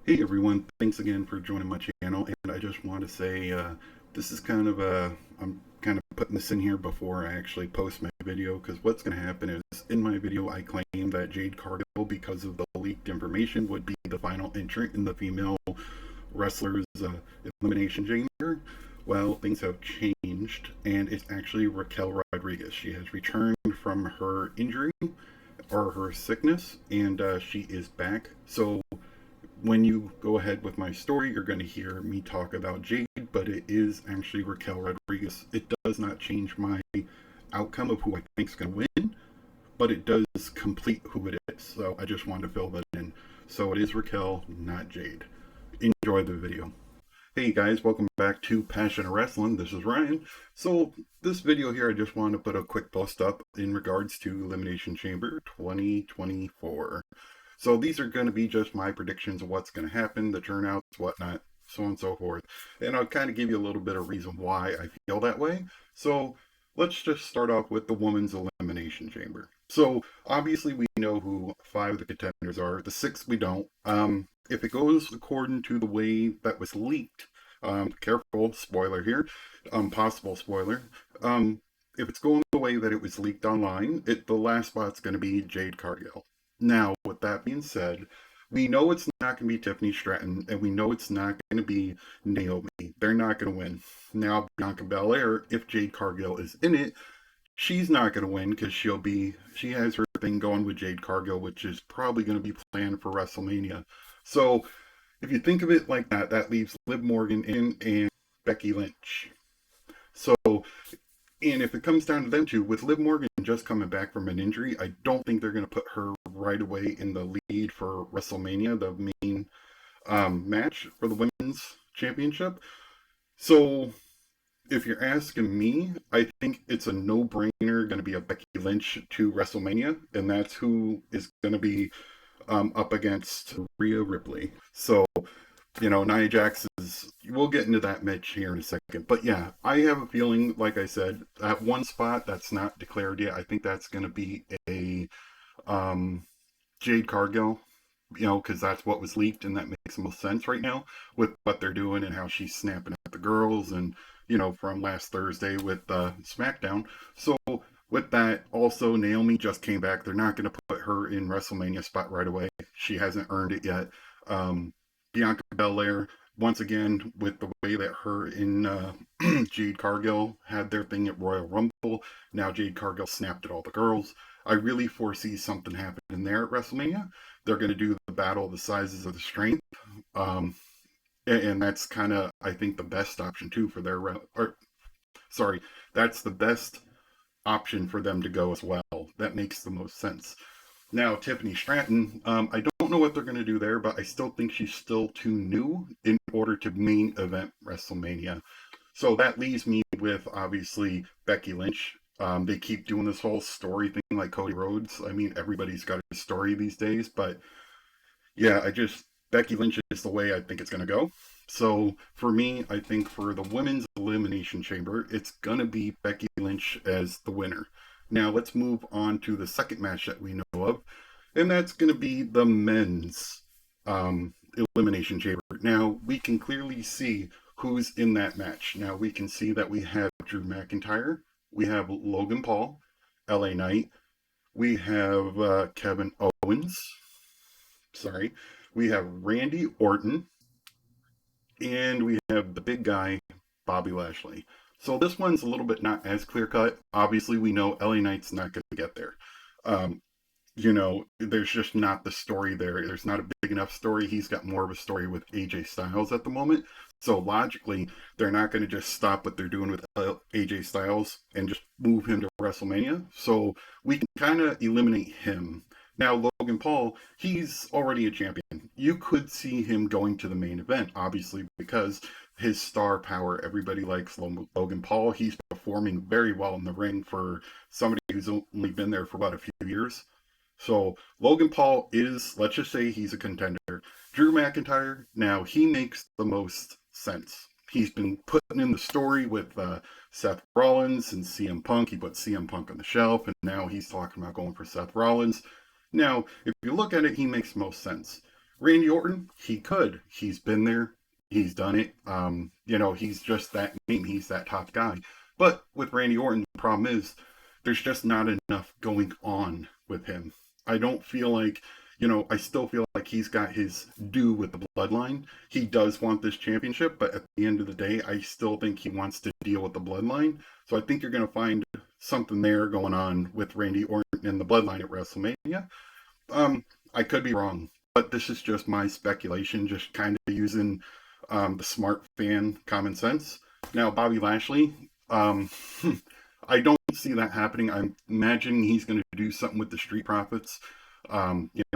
Hey everyone, thanks again for joining my channel. And I just want to say this is kind of I'm kind of putting this in here before I actually post my video because what's going to happen is in my video I claim that Jade Cargill, because of the leaked information, would be the final entrant in the female wrestlers Elimination Chamber. Well, things have changed and it's actually Raquel Rodriguez. She has returned from her injury or her sickness and she is back. So when you go ahead with my story, you're going to hear me talk about Jade, but it is actually Raquel Rodriguez. It does not change my outcome of who I think is going to win, but it does complete who it is. So I just wanted to fill that in. So it is Raquel, not Jade. Enjoy the video. Hey guys, welcome back to Passion of Wrestling. This is Ryan. So this video here, I just want to put a quick post up in regards to Elimination Chamber 2024. So these are going to be just my predictions of what's going to happen, the turnouts, whatnot, so on and so forth. And I'll kind of give you a little bit of reason why I feel that way. So let's just start off with the Women's Elimination Chamber. So obviously we know who 5 of the contenders are. The 6th we don't. If it goes according to the way that was leaked, careful, spoiler here, possible spoiler. If it's going the way that it was leaked online, the last spot's going to be Jade Cargill. Now, with that being said, we know it's not going to be Tiffany Stratton, and we know it's not going to be Naomi. They're not going to win. Now, Bianca Belair, if Jade Cargill is in it, she's not going to win because she has her thing going with Jade Cargill, which is probably going to be planned for WrestleMania. So, if you think of it like that, that leaves Liv Morgan in and Becky Lynch. So, and if it comes down to them two, with Liv Morgan just coming back from an injury, I don't think they're going to put her right away in the lead for WrestleMania, the main match for the women's championship. So if you're asking me, I think it's a no-brainer going to be a Becky Lynch to WrestleMania, and that's who is going to be up against Rhea Ripley. So Nia Jax is. We'll get into that match here in a second. But yeah, I have a feeling, like I said, that one spot that's not declared yet, I think that's going to be a Jade Cargill, because that's what was leaked, and that makes the most sense right now with what they're doing and how she's snapping at the girls, and from last Thursday with SmackDown. So with that, also Naomi just came back. They're not going to put her in WrestleMania spot right away. She hasn't earned it yet. Bianca Belair, once again, with the way that her and Jade Cargill had their thing at Royal Rumble, now Jade Cargill snapped at all the girls. I really foresee something happening there at WrestleMania. They're going to do the battle of the sizes of the strength. And that's kind of, I think, the best option too for their, sorry, that's the best option for them to go as well. That makes the most sense. Now, Tiffany Stratton, I don't know what they're going to do there, but I still think she's still too new in order to main event WrestleMania. So that leaves me with, obviously, Becky Lynch. They keep doing this whole story thing like Cody Rhodes. I mean, everybody's got a story these days, but yeah, Becky Lynch is the way I think it's going to go. So for me, I think for the Women's Elimination Chamber, it's going to be Becky Lynch as the winner. Now let's move on to the second match that we know of, and that's going to be the Men's Elimination Chamber. Now we can clearly see who's in that match. Now we can see that we have Drew McIntyre, we have Logan Paul, LA Knight, we have Kevin Owens, sorry, we have Randy Orton, and we have the big guy, Bobby Lashley. So this one's a little bit not as clear cut. Obviously, we know LA Knight's not going to get there. There's just not the story there. There's not a big enough story. He's got more of a story with AJ Styles at the moment. So logically, they're not going to just stop what they're doing with AJ Styles and just move him to WrestleMania. So we can kind of eliminate him. Now, Logan Paul, he's already a champion. You could see him going to the main event, obviously, because his star power. Everybody likes Logan Paul. He's performing very well in the ring for somebody who's only been there for about a few years. So Logan Paul is, let's just say he's a contender. Drew McIntyre, now he makes the most sense. He's been putting in the story with Seth Rollins and CM Punk. He put CM Punk on the shelf, and now he's talking about going for Seth Rollins. Now, if you look at it, he makes most sense. Randy Orton, he could. He's been there. He's done it. He's just that name. He's that top guy. But with Randy Orton, the problem is there's just not enough going on with him. I don't feel like, I still feel like he's got his due with the bloodline. He does want this championship, but at the end of the day, I still think he wants to deal with the bloodline. So I think you're going to find something there going on with Randy Orton and the bloodline at WrestleMania. I could be wrong, but this is just my speculation, just kind of using the smart fan common sense. Now, Bobby Lashley, I don't see that happening. I'm imagining he's going to do something with the Street Profits.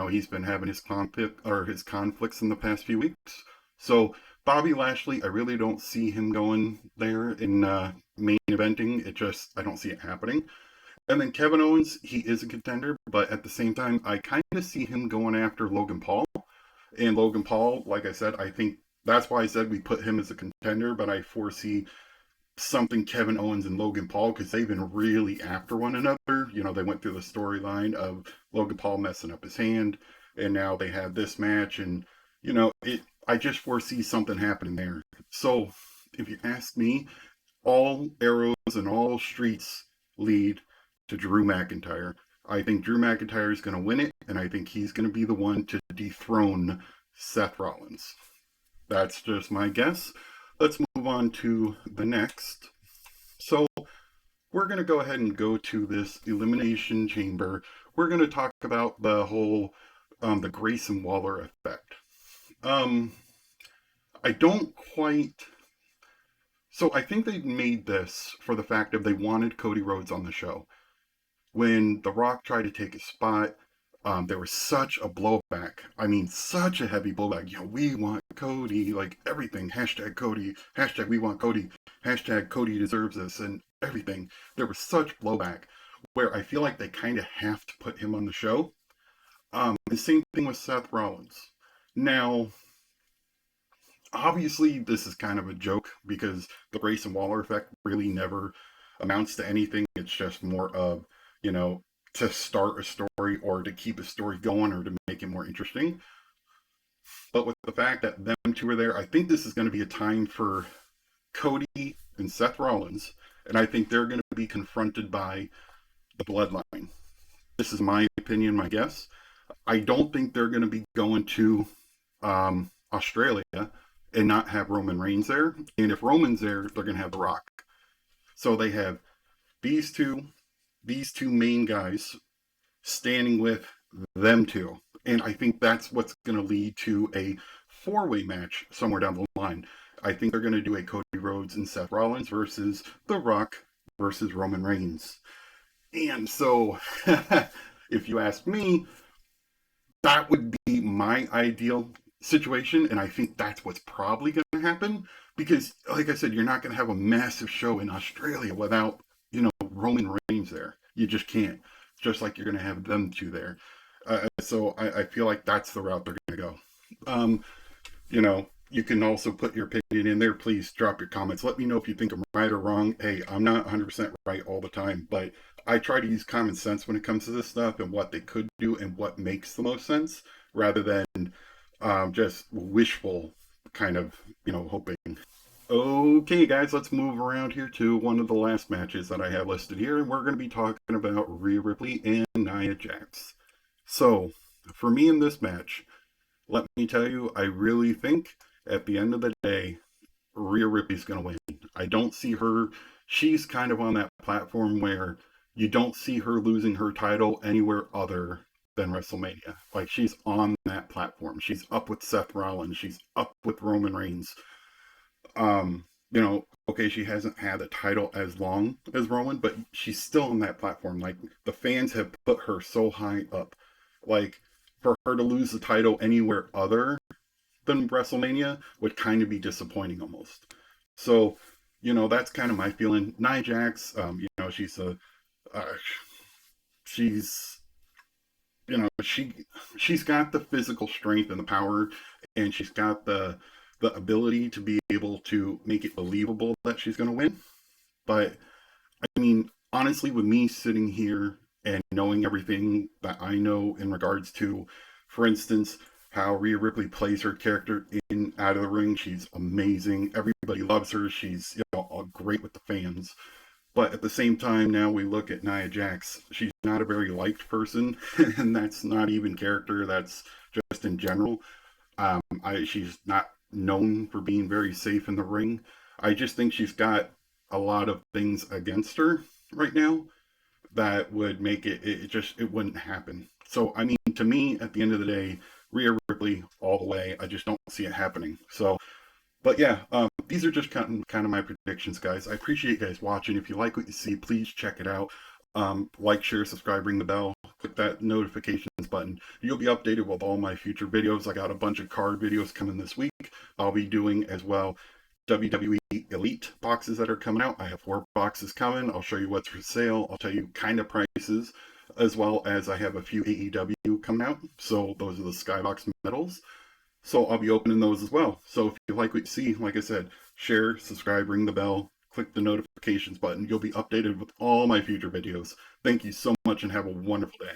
He's been having his conflicts in the past few weeks. So Bobby Lashley, I really don't see him going there in main eventing. I don't see it happening. And then Kevin Owens, he is a contender, but at the same time, I kind of see him going after Logan Paul. And Logan Paul, like I said, I think that's why I said we put him as a contender, but I foresee something Kevin Owens and Logan Paul because they've been really after one another. They went through the storyline of Logan Paul messing up his hand, and now they have this match, and I just foresee something happening there. So if you ask me, all arrows and all streets lead to Drew McIntyre. I think Drew McIntyre is going to win it, and I think he's going to be the one to dethrone Seth Rollins. That's just my guess. Let's move on to the next. So we're going to go ahead and go to this Elimination Chamber. We're going to talk about the whole the Grayson Waller effect. I don't quite. So I think they made this for the fact of they wanted Cody Rhodes on the show. When The Rock tried to take his spot, there was such a blowback. I mean, such a heavy blowback. We want Cody, like everything. Hashtag Cody. Hashtag we want Cody. Hashtag Cody deserves this and everything. There was such blowback where I feel like they kind of have to put him on the show. The same thing with Seth Rollins. Now, obviously, this is kind of a joke because the Grayson Waller effect really never amounts to anything. It's just more of, to start a story or to keep a story going or to make it more interesting. But with the fact that them two are there, I think this is going to be a time for Cody and Seth Rollins, and I think they're going to be confronted by the bloodline. This is my opinion, my guess. I don't think they're going to be going to Australia and not have Roman Reigns there. And if Roman's there, they're going to have The Rock. So they have these two main guys standing with them two. And I think that's what's going to lead to a four-way match somewhere down the line. I think they're going to do a Cody Rhodes and Seth Rollins versus The Rock versus Roman Reigns. And so, if you ask me, that would be my ideal situation. And I think that's what's probably going to happen. Because, like I said, you're not going to have a massive show in Australia without, Roman Reigns there. You just can't. Just like you're going to have them two there. So I feel like that's the route they're going to go. You can also put your opinion in there. Please drop your comments. Let me know if you think I'm right or wrong. Hey, I'm not 100% right all the time, but I try to use common sense when it comes to this stuff and what they could do and what makes the most sense rather than just wishful kind of, hoping. Okay, guys, let's move around here to one of the last matches that I have listed here, and we're going to be talking about Rhea Ripley and Nia Jax. So, for me in this match, let me tell you, I really think at the end of the day, Rhea Ripley's going to win. I don't see her. She's kind of on that platform where you don't see her losing her title anywhere other than WrestleMania. Like, she's on that platform. She's up with Seth Rollins. She's up with Roman Reigns. Okay, she hasn't had a title as long as Roman, but she's still on that platform. Like, the fans have put her so high up. Like, for her to lose the title anywhere other than WrestleMania would kind of be disappointing almost. So, that's kind of my feeling. Nia Jax, she's a, she's, she's got the physical strength and the power, and she's got the ability to be able to make it believable that she's going to win. But, I mean, honestly, with me sitting here and knowing everything that I know in regards to, for instance, how Rhea Ripley plays her character in out of the ring. She's amazing. Everybody loves her. She's, you know, great with the fans. But at the same time, now we look at Nia Jax. She's not a very liked person, and that's not even character. That's just in general. She's not known for being very safe in the ring. I just think she's got a lot of things against her right now that would make it wouldn't happen. So I mean, to me, at the end of the day, Rhea Ripley all the way. I just don't see it happening. So, but yeah, these are just kind of my predictions, guys. I appreciate you guys watching. If you like what you see, please check it out. Like, share, subscribe, ring the bell, click that notifications button. You'll be updated with all my future videos. I got a bunch of card videos coming this week. I'll be doing as well WWE Elite boxes that are coming out. I have 4 boxes coming. I'll show you what's for sale. I'll tell you kind of prices, as well as I have a few AEW coming out. So those are the Skybox medals. So I'll be opening those as well. So if you like what you see, like I said, share, subscribe, ring the bell, click the notifications button. You'll be updated with all my future videos. Thank you so much and have a wonderful day.